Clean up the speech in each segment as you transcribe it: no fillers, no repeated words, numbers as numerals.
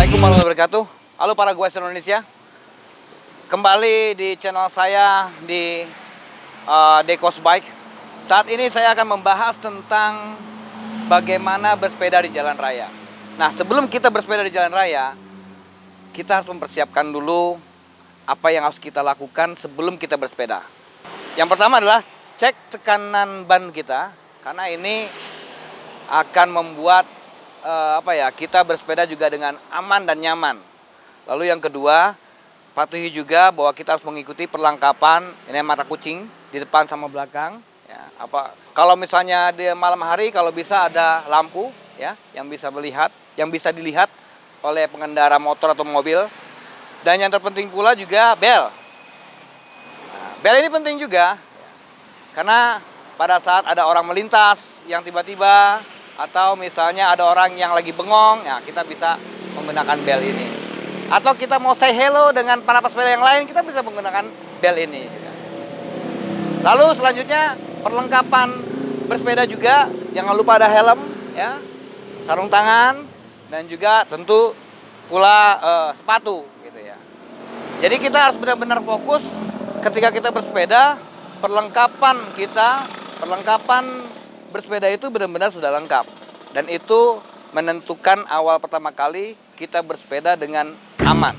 Assalamualaikum warahmatullahi wabarakatuh. Halo para goes Indonesia. Kembali di channel saya di Dekos Bike. Saat ini saya akan membahas tentang bagaimana bersepeda di jalan raya. Nah, sebelum kita bersepeda di jalan raya, kita harus mempersiapkan dulu apa yang harus kita lakukan sebelum kita bersepeda. Yang pertama adalah cek tekanan ban kita, karena ini akan membuat kita bersepeda juga dengan aman dan nyaman. Lalu yang kedua, patuhi juga bahwa kita harus mengikuti perlengkapan ini mata kucing di depan sama belakang. Ya, kalau misalnya di malam hari, kalau bisa ada lampu ya yang bisa dilihat oleh pengendara motor atau mobil. Dan yang terpenting pula juga bel. Nah, bel ini penting juga karena pada saat ada orang melintas yang tiba-tiba, atau misalnya ada orang yang lagi bengong, ya kita bisa menggunakan bel ini. Atau kita mau say hello dengan para pesepeda yang lain, kita bisa menggunakan bel ini. Lalu selanjutnya perlengkapan bersepeda juga, jangan lupa ada helm, ya, sarung tangan, dan juga tentu pula sepatu, gitu ya. Jadi kita harus benar-benar fokus ketika kita bersepeda. Perlengkapan bersepeda itu benar-benar sudah lengkap, dan itu menentukan awal pertama kali kita bersepeda dengan aman.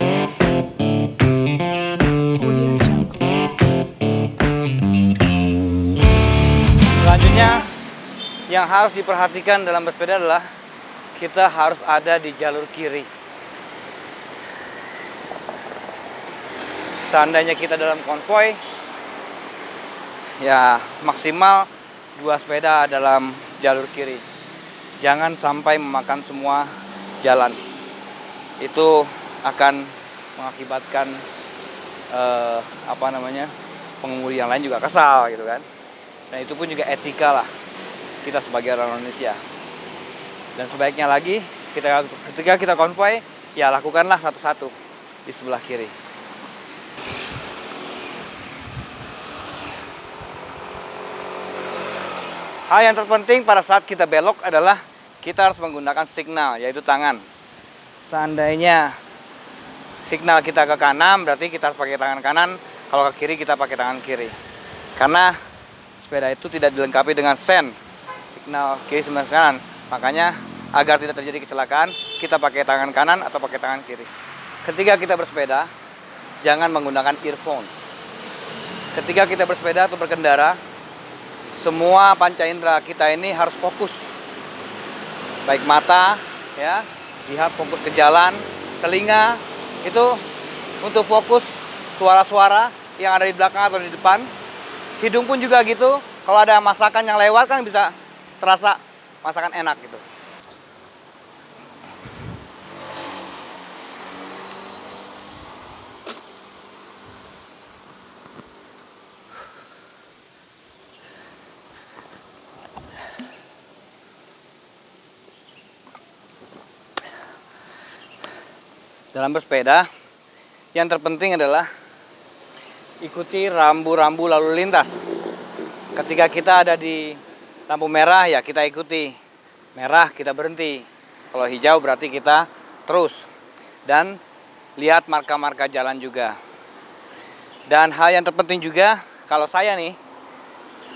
Selanjutnya yang harus diperhatikan dalam bersepeda adalah kita harus ada di jalur kiri. Seandainya kita dalam konvoi, ya maksimal 2 sepeda dalam jalur kiri. Jangan sampai memakan semua jalan. Itu akan mengakibatkan pengemudi yang lain juga kesal, gitu kan. Dan itu pun juga etika lah kita sebagai orang Indonesia. Dan sebaiknya lagi ketika kita konvoi, ya lakukanlah satu-satu di sebelah kiri. Hal yang terpenting pada saat kita belok adalah kita harus menggunakan signal, yaitu tangan. Seandainya signal kita ke kanan, berarti kita harus pakai tangan kanan. Kalau ke kiri, kita pakai tangan kiri. Karena sepeda itu tidak dilengkapi dengan sen, signal kiri sama kanan. Makanya agar tidak terjadi kecelakaan, kita pakai tangan kanan atau pakai tangan kiri. Ketika kita bersepeda, jangan menggunakan earphone. Ketika kita bersepeda atau berkendara, semua panca indera kita ini harus fokus. Baik mata, ya, lihat fokus ke jalan, telinga itu untuk fokus suara-suara yang ada di belakang atau di depan. Hidung pun juga gitu. Kalau ada masakan yang lewat kan bisa terasa masakan enak gitu. Dalam bersepeda, yang terpenting adalah ikuti rambu-rambu lalu lintas. Ketika kita ada di lampu merah, ya kita ikuti. Merah kita berhenti. Kalau hijau berarti kita terus. Dan lihat marka-marka jalan juga. Dan hal yang terpenting juga, kalau saya nih,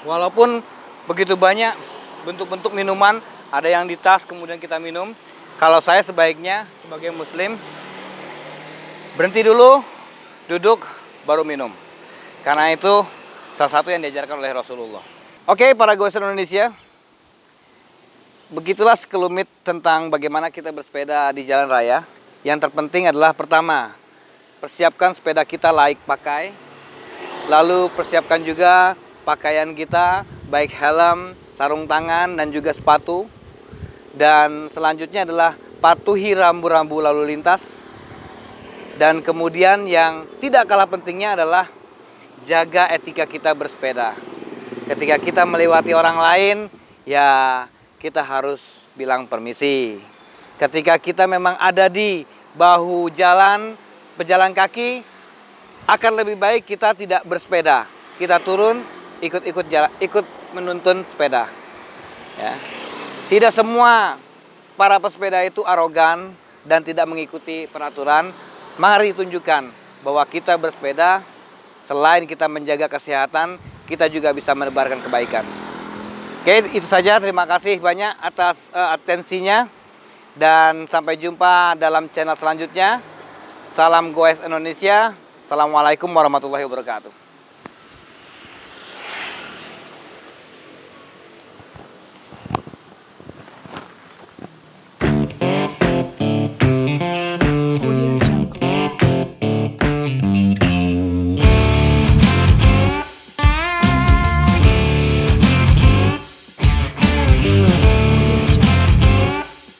walaupun begitu banyak bentuk-bentuk minuman, ada yang di tas kemudian kita minum. Kalau saya sebaiknya sebagai muslim, berhenti dulu, duduk, baru minum. Karena itu salah satu yang diajarkan oleh Rasulullah. Oke, para goes Indonesia, begitulah sekelumit tentang bagaimana kita bersepeda di jalan raya. Yang terpenting adalah pertama, persiapkan sepeda kita layak pakai. Lalu persiapkan juga pakaian kita, baik helm, sarung tangan, dan juga sepatu. Dan selanjutnya adalah patuhi rambu-rambu lalu lintas. Dan kemudian yang tidak kalah pentingnya adalah jaga etika kita bersepeda. Ketika kita melewati orang lain, ya kita harus bilang permisi. Ketika kita memang ada di bahu jalan, pejalan kaki, akan lebih baik kita tidak bersepeda. Kita turun, ikut menuntun sepeda. Ya. Tidak semua para pesepeda itu arogan, dan tidak mengikuti peraturan, mari tunjukkan bahwa kita bersepeda, selain kita menjaga kesehatan, kita juga bisa menebarkan kebaikan. Oke, itu saja. Terima kasih banyak atas atensinya. Dan sampai jumpa dalam channel selanjutnya. Salam Goes Indonesia. Assalamualaikum warahmatullahi wabarakatuh.